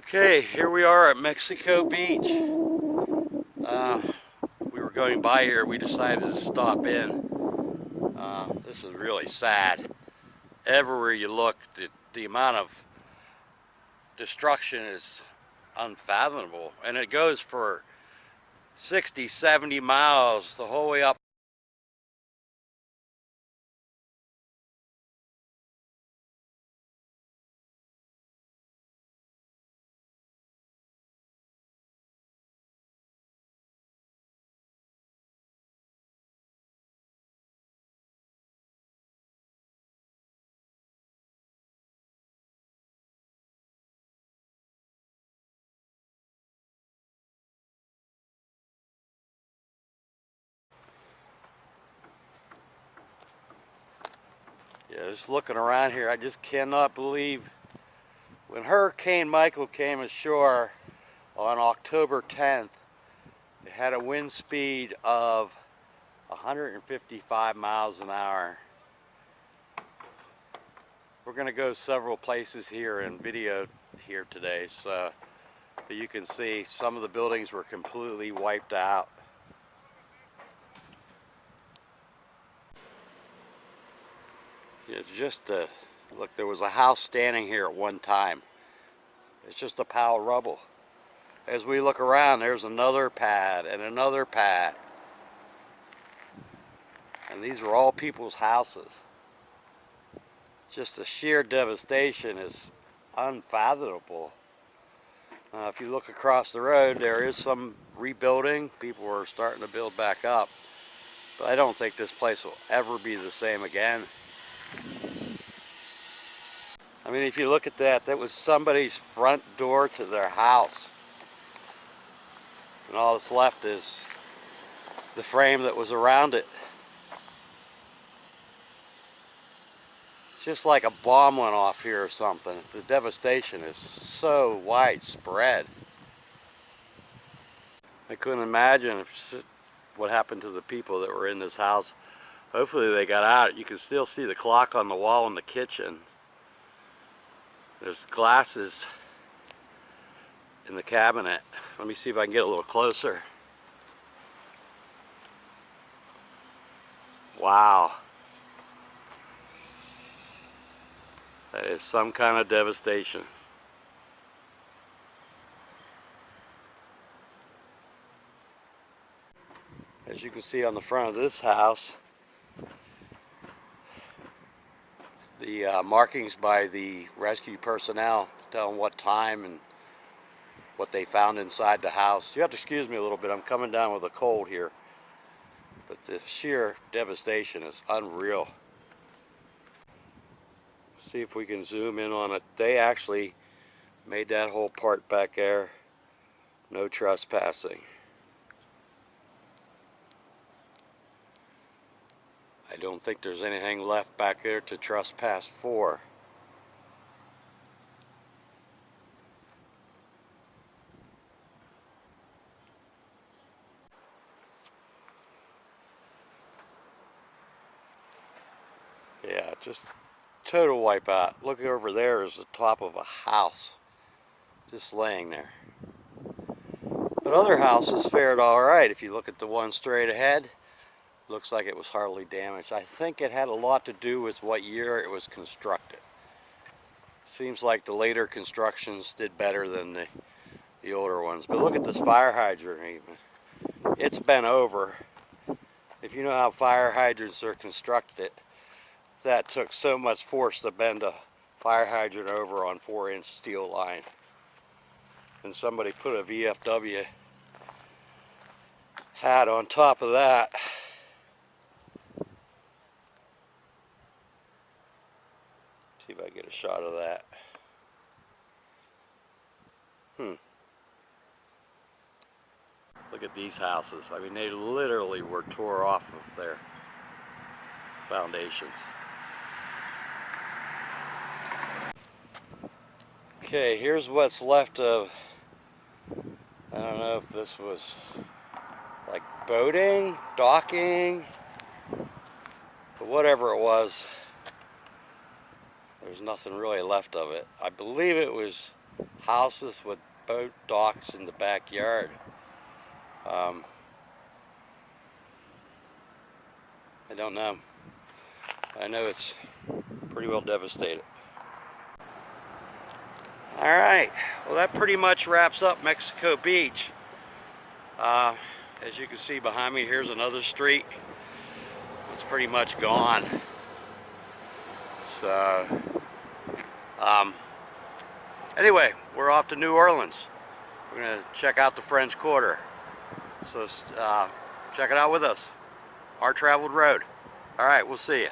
Okay, here we are at Mexico Beach. We were going by here. We decided to stop in. This is really sad. Everywhere you look, the amount of destruction is unfathomable. And it goes for 60, 70 miles the whole way up. Yeah, just looking around here, I just cannot believe when Hurricane Michael came ashore on October 10th, it had a wind speed of 155 miles an hour. We're going to go several places here and video here today, so you can see some of the buildings were completely wiped out. It's just look, there was a house standing here at one time. It's just a pile of rubble. As we look around, there's another pad and another pad. And these were all people's houses. Just the sheer devastation is unfathomable. If you look across the road, there is some rebuilding. People are starting to build back up. But I don't think this place will ever be the same again. I mean, if you look at that, that was somebody's front door to their house. And all that's left is the frame that was around it. It's just like a bomb went off here or something. The devastation is so widespread. I couldn't imagine what happened to the people that were in this house. Hopefully they got out. You can still see the clock on the wall in the kitchen. There's glasses in the cabinet. Let me see if I can get a little closer. Wow. That is some kind of devastation. As you can see on the front of this house, the markings by the rescue personnel telling what time and what they found inside the house. You have to excuse me a little bit. I'm coming down with a cold here. But the sheer devastation is unreal. See if we can zoom in on it. They actually made that whole part back there no trespassing. I don't think there's anything left back there to trespass for. Yeah, just total wipeout. Look over there is the top of a house just laying there. But other houses fared all right. If you look at the one straight ahead, looks like it was hardly damaged. I think it had a lot to do with what year it was constructed. Seems like the later constructions did better than the older ones. But look at this fire hydrant even. It's bent over. If you know how fire hydrants are constructed, that took so much force to bend a fire hydrant over on 4-inch steel line. And somebody put a VFW hat on top of that. See if I get a shot of that. Look at these houses. I mean, they literally were tore off of their foundations. Okay, here's what's left of, I don't know if this was like boating, docking, but whatever it was, there's nothing really left of it. I believe it was houses with boat docks in the backyard. I don't know. I know it's pretty well devastated. Alright, well that pretty much wraps up Mexico Beach. As you can see behind me, here's another street. It's pretty much gone. So, anyway, we're off to New Orleans. We're going to check out the French Quarter. So check it out with us. Our Traveled Road. Alright, we'll see you.